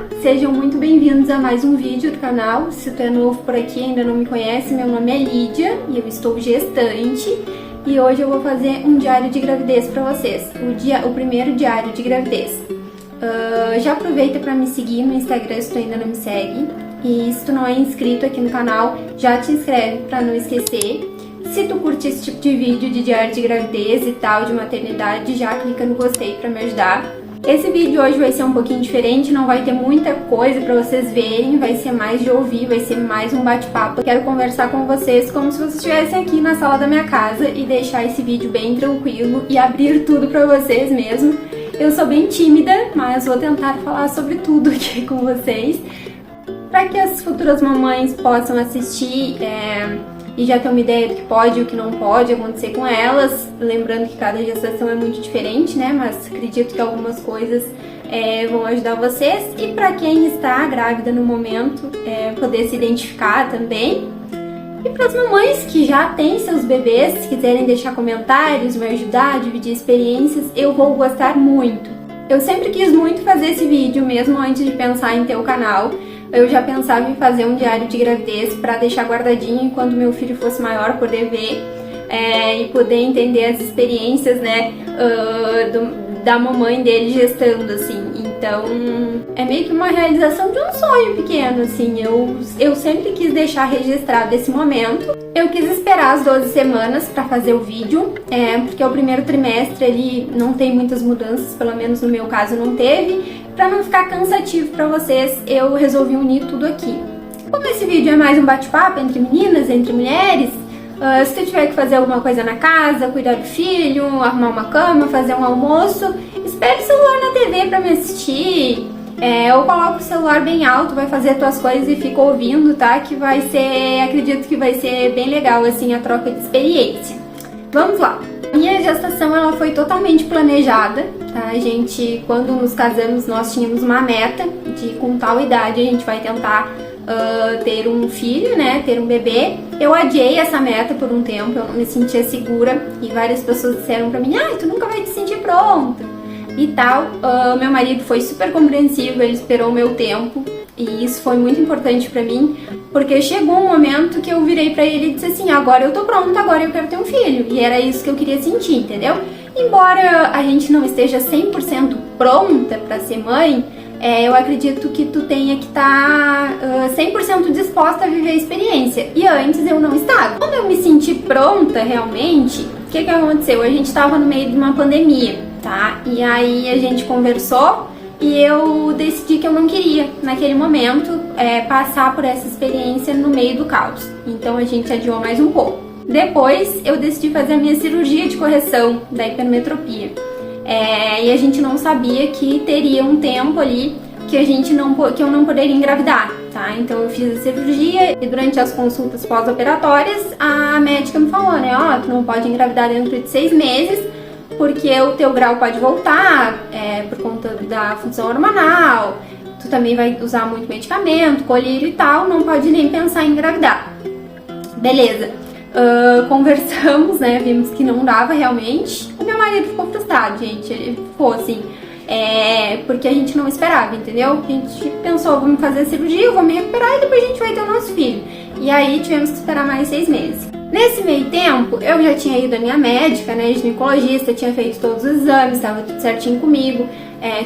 Olá, sejam muito bem-vindos a mais um vídeo do canal. Se tu é novo por aqui e ainda não me conhece, meu nome é Lídia e eu estou gestante. E hoje eu vou fazer um diário de gravidez para vocês, o primeiro diário de gravidez. Já aproveita para me seguir no Instagram se tu ainda não me segue. E se tu não é inscrito aqui no canal, já te inscreve para não esquecer. Se tu curte esse tipo de vídeo de diário de gravidez e tal, de maternidade, já clica no gostei para me ajudar. Esse vídeo hoje vai ser um pouquinho diferente, não vai ter muita coisa pra vocês verem, vai ser mais de ouvir, vai ser mais um bate-papo. Quero conversar com vocês como se vocês estivessem aqui na sala da minha casa e deixar esse vídeo bem tranquilo e abrir tudo pra vocês mesmo. Eu sou bem tímida, mas vou tentar falar sobre tudo aqui com vocês, para que as futuras mamães possam assistir e já ter uma ideia do que pode e o que não pode acontecer com elas. Lembrando que cada gestação é muito diferente, né? Mas acredito que algumas coisas vão ajudar vocês. E para quem está grávida no momento, poder se identificar também. E para as mamães que já têm seus bebês, se quiserem deixar comentários, me ajudar, dividir experiências, eu vou gostar muito. Eu sempre quis muito fazer esse vídeo, mesmo antes de pensar em ter o canal. Eu já pensava em fazer um diário de gravidez para deixar guardadinho e quando meu filho fosse maior poder ver e poder entender as experiências, né, da mamãe dele gestando, assim. Então, é meio que uma realização de um sonho pequeno, assim. Eu sempre quis deixar registrado esse momento. Eu quis esperar as 12 semanas para fazer o vídeo, porque o primeiro trimestre ele não tem muitas mudanças, pelo menos no meu caso não teve. Para não ficar cansativo para vocês, eu resolvi unir tudo aqui. Como esse vídeo é mais um bate-papo entre meninas, entre mulheres, se tu tiver que fazer alguma coisa na casa, cuidar do filho, arrumar uma cama, fazer um almoço, espere o celular na TV para me assistir, ou coloca o celular bem alto, vai fazer as tuas coisas e fica ouvindo, tá? Que vai ser, acredito que vai ser bem legal, assim, a troca de experiência. Vamos lá! Minha gestação, ela foi totalmente planejada, tá, gente? Quando nos casamos, nós tínhamos uma meta de, com tal idade, a gente vai tentar ter um filho, né, ter um bebê. Eu adiei essa meta por um tempo, eu não me sentia segura e várias pessoas disseram pra mim, tu nunca vai te sentir pronta e tal. Meu marido foi super compreensivo, ele esperou o meu tempo e isso foi muito importante pra mim, porque chegou um momento que eu virei pra ele e disse assim, agora eu tô pronta, agora eu quero ter um filho, e era isso que eu queria sentir, entendeu? Embora a gente não esteja 100% pronta pra ser mãe, eu acredito que tu tenha que estar 100% disposta a viver a experiência. E antes eu não estava. Quando eu me senti pronta realmente, o que aconteceu? A gente estava no meio de uma pandemia, tá? E aí a gente conversou e eu decidi que eu não queria, naquele momento, passar por essa experiência no meio do caos. Então a gente adiou mais um pouco. Depois eu decidi fazer a minha cirurgia de correção da hipermetropia. E a gente não sabia que teria um tempo ali que eu não poderia engravidar, tá? Então eu fiz a cirurgia e durante as consultas pós-operatórias a médica me falou, né, tu não pode engravidar dentro de 6 meses porque o teu grau pode voltar por conta da função hormonal, tu também vai usar muito medicamento, colírio e tal, não pode nem pensar em engravidar. Beleza. Conversamos, né, vimos que não dava realmente. O meu marido ficou frustrado, gente, ele ficou assim, porque a gente não esperava, entendeu? A gente pensou, vamos fazer a cirurgia, eu vou me recuperar e depois a gente vai ter o nosso filho. E aí tivemos que esperar mais 6 meses. Nesse meio tempo, eu já tinha ido à minha médica, né, ginecologista, tinha feito todos os exames, estava tudo certinho comigo,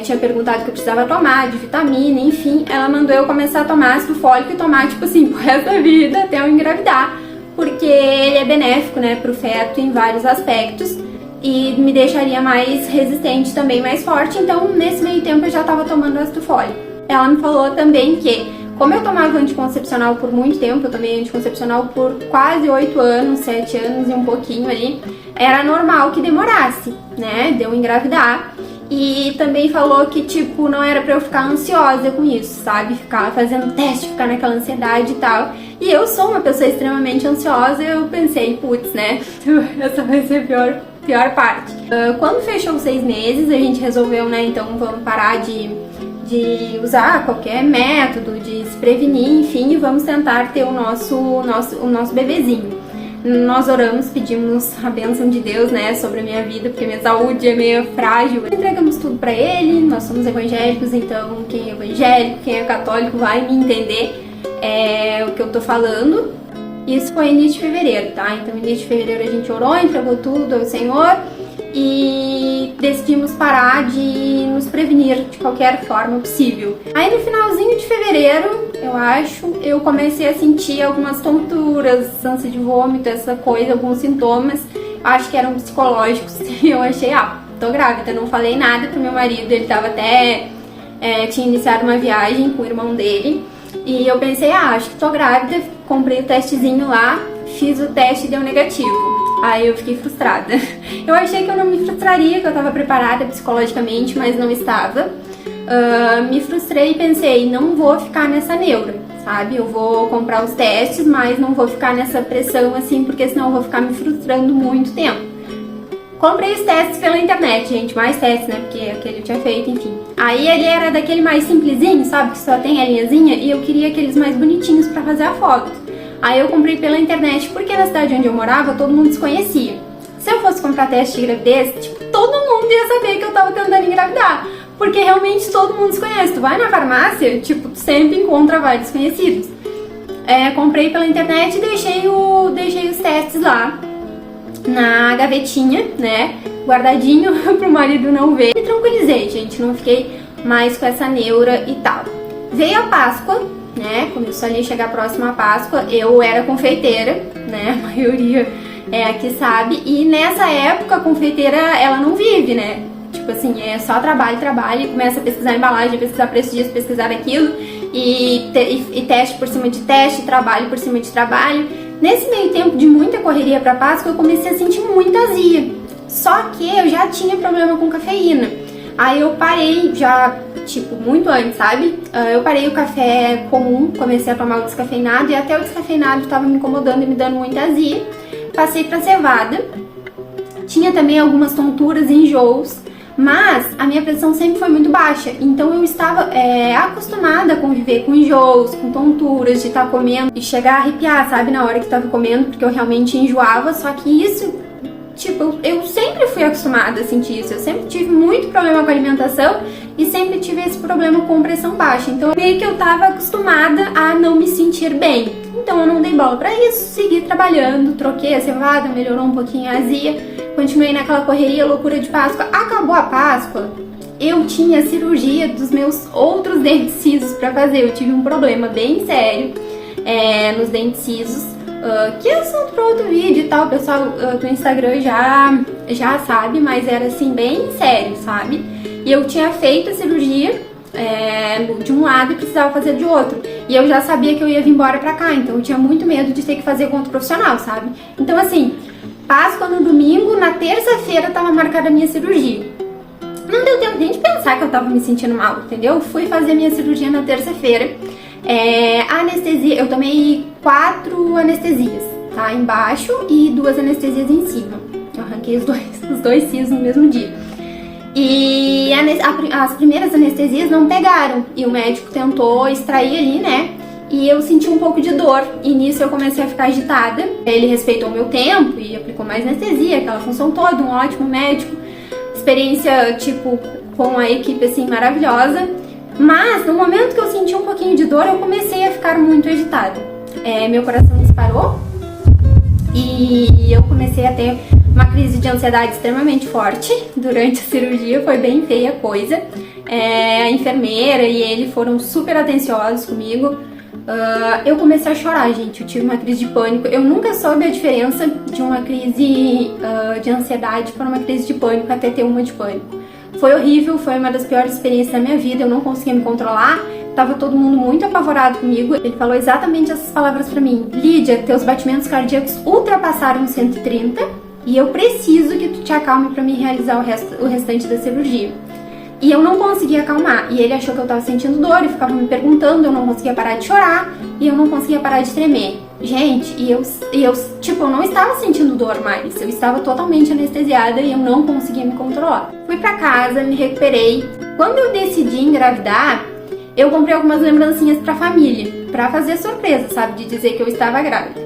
tinha perguntado o que eu precisava tomar, de vitamina, enfim. Ela mandou eu começar a tomar ácido fólico e tomar, tipo assim, pro resto da vida, até eu engravidar. Porque ele é benéfico, né, pro feto em vários aspectos e me deixaria mais resistente também, mais forte. Então, nesse meio tempo, eu já estava tomando ácido fólico. Ela me falou também que, como eu tomava anticoncepcional por muito tempo, eu tomei anticoncepcional por quase 8 anos, 7 anos e um pouquinho ali, era normal que demorasse, né, de eu engravidar. E também falou que, tipo, não era pra eu ficar ansiosa com isso, sabe? Ficar fazendo teste, ficar naquela ansiedade e tal. E eu sou uma pessoa extremamente ansiosa e eu pensei, putz, né? Essa vai ser a pior parte. Quando fechou os 6 meses, a gente resolveu, né? Então vamos parar de usar qualquer método, de se prevenir, enfim, e vamos tentar ter o nosso bebezinho. nós oramos, pedimos a bênção de Deus, né, sobre a minha vida, porque minha saúde é meio frágil. Entregamos tudo pra Ele, nós somos evangélicos, então quem é evangélico, quem é católico vai me entender o que eu tô falando. Isso foi início de fevereiro, tá? Então início de fevereiro a gente orou, entregou tudo ao Senhor e decidimos parar de nos prevenir de qualquer forma possível. Aí no finalzinho de fevereiro, eu comecei a sentir algumas tonturas, ânsia de vômito, essa coisa, alguns sintomas, acho que eram psicológicos, e eu achei, tô grávida, não falei nada pro meu marido, ele tava até, tinha iniciado uma viagem com o irmão dele, e eu pensei, acho que tô grávida, comprei o testezinho lá, fiz o teste e deu negativo. Aí eu fiquei frustrada. Eu achei que eu não me frustraria, que eu estava preparada psicologicamente, mas não estava. Me frustrei e pensei, não vou ficar nessa neura, sabe? Eu vou comprar os testes, mas não vou ficar nessa pressão assim, porque senão eu vou ficar me frustrando muito tempo. Comprei os testes pela internet, gente, mais testes, né? Porque aquele eu tinha feito, enfim. Aí ele era daquele mais simplesinho, sabe? Que só tem a linhazinha, e eu queria aqueles mais bonitinhos pra fazer a foto. Aí eu comprei pela internet, porque na cidade onde eu morava, todo mundo se conhecia. Se eu fosse comprar teste de gravidez, tipo, todo mundo ia saber que eu tava tentando engravidar. Porque realmente todo mundo se conhece. Tu vai na farmácia, tipo, tu sempre encontra vários conhecidos. Comprei pela internet e deixei os testes lá na gavetinha, né, guardadinho pro marido não ver. Me tranquilizei, gente, não fiquei mais com essa neura e tal. Veio a Páscoa, né, começou ali a chegar próximo à Páscoa, eu era confeiteira, né, a maioria aqui sabe, e nessa época a confeiteira, ela não vive, né, tipo assim, é só trabalho, e começa a pesquisar embalagem, pesquisar preço disso, pesquisar aquilo, e teste por cima de teste, trabalho por cima de trabalho. Nesse meio tempo de muita correria pra Páscoa, eu comecei a sentir muita azia, só que eu já tinha problema com cafeína. Aí eu parei já, tipo, muito antes, sabe? Eu parei o café comum, comecei a tomar o descafeinado, e até o descafeinado tava me incomodando e me dando muita azia. Passei pra cevada. Tinha também algumas tonturas e enjoos, mas a minha pressão sempre foi muito baixa, então eu estava acostumada a conviver com enjoos, com tonturas, de estar comendo e chegar a arrepiar, sabe, na hora que estava comendo, porque eu realmente enjoava, só que isso, tipo, eu sempre fui acostumada a sentir isso, eu sempre tive muito problema com a alimentação e sempre tive esse problema com pressão baixa, então meio que eu estava acostumada a não me sentir bem, então eu não dei bola pra isso, segui trabalhando, troquei a cevada, melhorou um pouquinho a azia, continuei naquela correria, loucura de Páscoa. Acabou a Páscoa, eu tinha cirurgia dos meus outros dentes cisos pra fazer, eu tive um problema bem sério nos dentes cisos, que é assunto para outro vídeo e tal, o pessoal do Instagram já sabe, mas era assim bem sério, sabe? E eu tinha feito a cirurgia de um lado e precisava fazer de outro. E eu já sabia que eu ia vir embora pra cá, então eu tinha muito medo de ter que fazer com outro profissional, sabe? Então assim, Páscoa no domingo, na terça-feira tava marcada a minha cirurgia. Não deu tempo nem de pensar que eu tava me sentindo mal, entendeu? Fui fazer minha cirurgia na terça-feira. A anestesia, eu tomei 4 anestesias, tá? Embaixo e 2 anestesias em cima. Eu arranquei os dois sisos no mesmo dia. E as primeiras anestesias não pegaram. E o médico tentou extrair ali, né? E eu senti um pouco de dor. E nisso eu comecei a ficar agitada. Ele respeitou o meu tempo e aplicou mais anestesia, aquela função toda, um ótimo médico. Experiência, tipo, com a equipe, assim, maravilhosa. Mas, no momento que eu senti um pouquinho de dor, eu comecei a ficar muito agitada. Meu coração disparou e eu comecei a ter uma crise de ansiedade extremamente forte durante a cirurgia, foi bem feia a coisa. A enfermeira e ele foram super atenciosos comigo. Eu comecei a chorar, gente, eu tive uma crise de pânico. Eu nunca soube a diferença de uma crise de ansiedade para uma crise de pânico até ter uma de pânico. Foi horrível, foi uma das piores experiências da minha vida, eu não conseguia me controlar, tava todo mundo muito apavorado comigo. Ele falou exatamente essas palavras pra mim: Lídia, teus batimentos cardíacos ultrapassaram 130 e eu preciso que tu te acalme pra me realizar o restante da cirurgia. E eu não conseguia acalmar, e ele achou que eu tava sentindo dor e ficava me perguntando, eu não conseguia parar de chorar e eu não conseguia parar de tremer. Gente, tipo, eu não estava sentindo dor mais, eu estava totalmente anestesiada e eu não conseguia me controlar. Fui pra casa, me recuperei. Quando eu decidi engravidar, eu comprei algumas lembrancinhas pra família, pra fazer surpresa, sabe, de dizer que eu estava grávida.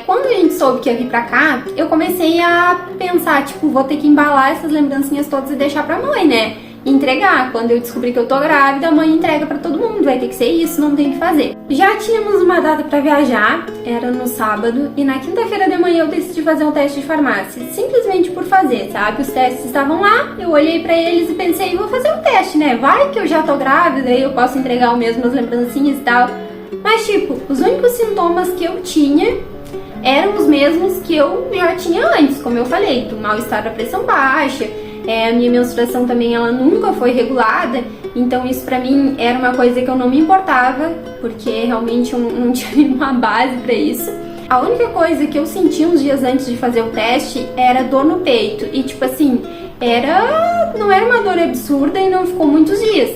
Quando a gente soube que ia vir pra cá, eu comecei a pensar, tipo, vou ter que embalar essas lembrancinhas todas e deixar pra mãe, né? Entregar. Quando eu descobri que eu tô grávida, a mãe entrega pra todo mundo, vai ter que ser isso, não tem o que fazer. Já tínhamos uma data pra viajar, era no sábado, e na quinta-feira de manhã eu decidi fazer um teste de farmácia, simplesmente por fazer, sabe? Os testes estavam lá, eu olhei pra eles e pensei, vou fazer um teste, né? Vai que eu já tô grávida e eu posso entregar mesmo as lembrancinhas e tal. Mas tipo, os únicos sintomas que eu tinha eram os mesmos que eu já tinha antes, como eu falei, do mal-estar da pressão baixa. A minha menstruação também, ela nunca foi regulada, então isso pra mim era uma coisa que eu não me importava, porque realmente eu não tinha nenhuma base pra isso. A única coisa que eu senti uns dias antes de fazer o teste era dor no peito, e tipo assim, não era uma dor absurda e não ficou muitos dias.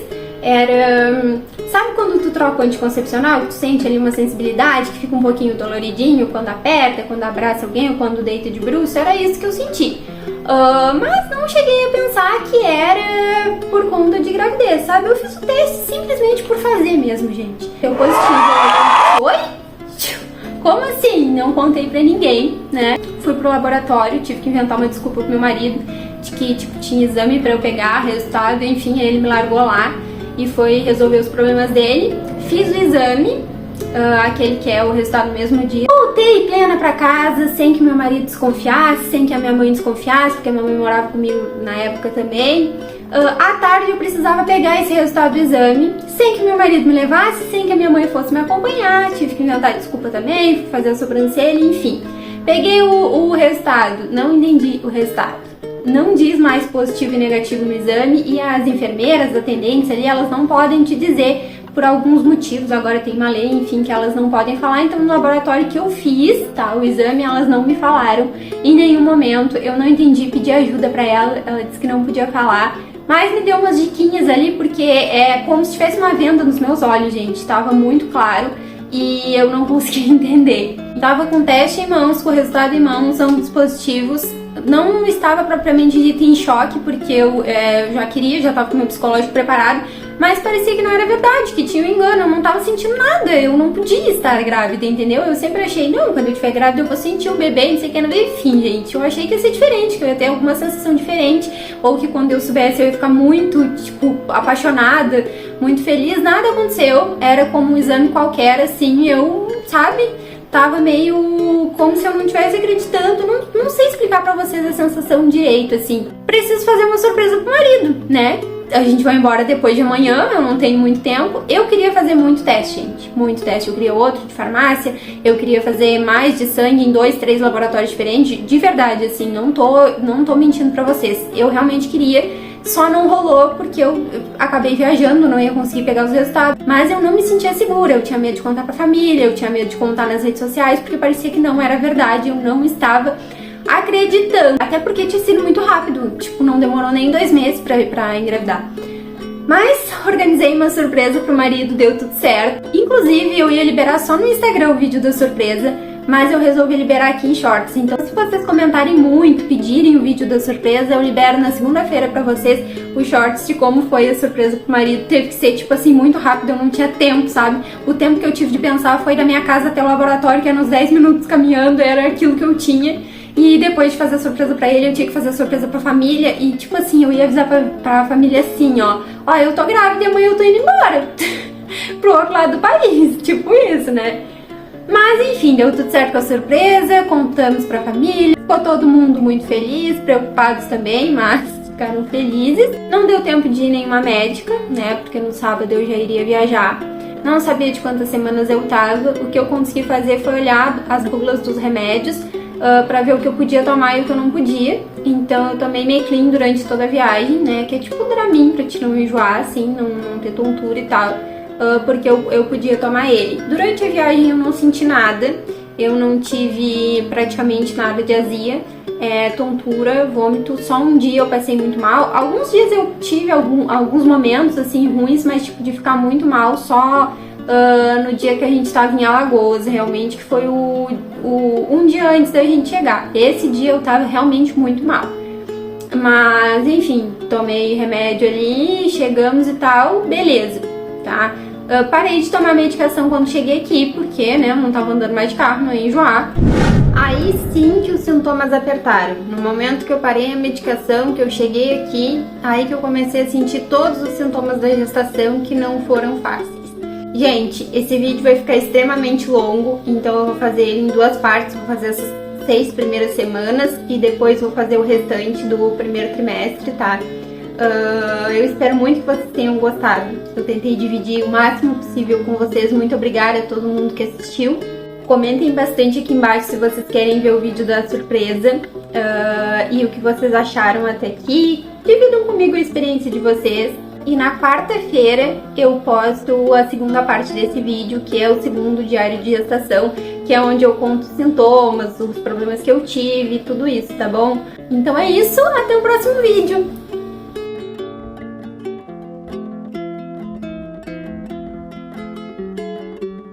Sabe quando tu troca o anticoncepcional, tu sente ali uma sensibilidade que fica um pouquinho doloridinho quando aperta, quando abraça alguém ou quando deita de bruço? Era isso que eu senti. Mas não cheguei a pensar que era por conta de gravidez, sabe? Eu fiz o teste simplesmente por fazer mesmo, gente. Eu positivo. Oi? Como assim? Não contei pra ninguém, né? Fui pro laboratório, tive que inventar uma desculpa pro meu marido de que, tipo, tinha exame pra eu pegar, resultado, enfim, aí ele me largou lá e foi resolver os problemas dele. Fiz o exame, aquele que é o resultado no mesmo dia. Voltei plena pra casa, sem que meu marido desconfiasse, sem que a minha mãe desconfiasse, porque a minha mãe morava comigo na época também. À tarde eu precisava pegar esse resultado do exame, sem que meu marido me levasse, sem que a minha mãe fosse me acompanhar. Tive que inventar desculpa também, fui fazer a sobrancelha, enfim. Peguei o resultado, não entendi o resultado. Não diz mais positivo e negativo no exame, e as enfermeiras, atendentes ali, elas não podem te dizer por alguns motivos. Agora tem uma lei, enfim, que elas não podem falar. Então no laboratório que eu fiz, tá, o exame, elas não me falaram em nenhum momento. Eu não entendi, pedi ajuda pra ela disse que não podia falar, mas me deu umas diquinhas ali, porque é como se tivesse uma venda nos meus olhos, gente, tava muito claro e eu não conseguia entender. Tava com o teste em mãos, com o resultado em mãos, ambos positivos. Não estava propriamente dito em choque, porque eu já estava com o meu psicológico preparado, mas parecia que não era verdade, que tinha um engano, eu não estava sentindo nada, eu não podia estar grávida, entendeu? Eu sempre achei, não, quando eu estiver grávida eu vou sentir o bebê, não sei o que, enfim, gente, eu achei que ia ser diferente, que eu ia ter alguma sensação diferente, ou que quando eu soubesse eu ia ficar muito, tipo, apaixonada, muito feliz. Nada aconteceu, era como um exame qualquer, assim, eu, sabe, tava meio como se eu não estivesse acreditando, não sei explicar pra vocês a sensação direito, assim. Preciso fazer uma surpresa pro marido, né? A gente vai embora depois de amanhã, eu não tenho muito tempo. Eu queria fazer muito teste, gente, muito teste. Eu queria outro de farmácia, eu queria fazer mais de sangue em 2, 3 laboratórios diferentes, de verdade, assim, não tô mentindo pra vocês. Eu realmente queria. Só não rolou porque eu acabei viajando, não ia conseguir pegar os resultados. Mas eu não me sentia segura, eu tinha medo de contar pra família, eu tinha medo de contar nas redes sociais, porque parecia que não era verdade, eu não estava acreditando. Até porque tinha sido muito rápido, tipo, não demorou nem 2 meses pra engravidar. Mas organizei uma surpresa pro marido, deu tudo certo. Inclusive, eu ia liberar só no Instagram o vídeo da surpresa, mas eu resolvi liberar aqui em shorts. Então, se vocês comentarem muito, pedirem o vídeo da surpresa, eu libero na segunda-feira pra vocês os shorts de como foi a surpresa pro marido. Teve que ser, tipo assim, muito rápido, eu não tinha tempo, sabe? O tempo que eu tive de pensar foi da minha casa até o laboratório, que era uns 10 minutos caminhando, era aquilo que eu tinha. E depois de fazer a surpresa pra ele, eu tinha que fazer a surpresa pra família. E, tipo assim, eu ia avisar pra família assim, ó, eu tô grávida e amanhã eu tô indo embora pro outro lado do país, tipo isso, né? Mas enfim, deu tudo certo com a surpresa, contamos pra família, ficou todo mundo muito feliz, preocupados também, mas ficaram felizes. Não deu tempo de ir nenhuma médica, né, porque no sábado eu já iria viajar. Não sabia de quantas semanas eu tava. O que eu consegui fazer foi olhar as bulas dos remédios pra ver o que eu podia tomar e o que eu não podia. Então eu tomei Meclin durante toda a viagem, né, que é tipo Dramin pra te não enjoar, assim, não ter tontura e tal. Porque eu podia tomar ele. Durante a viagem eu não senti nada, eu não tive praticamente nada de azia, tontura, vômito. Só um dia eu passei muito mal. Alguns dias eu tive alguns momentos assim ruins, mas tipo de ficar muito mal só no dia que a gente estava em Alagoas, realmente, que foi um dia antes da gente chegar. Esse dia eu tava realmente muito mal. Mas enfim, tomei remédio ali, chegamos e tal, beleza, tá? Parei de tomar medicação quando cheguei aqui, porque, né, eu não tava andando mais de carro, não ia enjoar. Aí sim que os sintomas apertaram. No momento que eu parei a medicação, que eu cheguei aqui, aí que eu comecei a sentir todos os sintomas da gestação que não foram fáceis. Gente, esse vídeo vai ficar extremamente longo, então eu vou fazer ele em 2 partes, vou fazer essas 6 primeiras semanas e depois vou fazer o restante do primeiro trimestre, tá? Eu espero muito que vocês tenham gostado. Eu tentei dividir o máximo possível com vocês. Muito obrigada a todo mundo que assistiu. Comentem bastante aqui embaixo se vocês querem ver o vídeo da surpresa e o que vocês acharam até aqui. Dividam comigo a experiência de vocês. E na quarta-feira eu posto a segunda parte desse vídeo, que é o segundo diário de gestação, que é onde eu conto os sintomas, os problemas que eu tive, tudo isso, tá bom? Então é isso, até o próximo vídeo!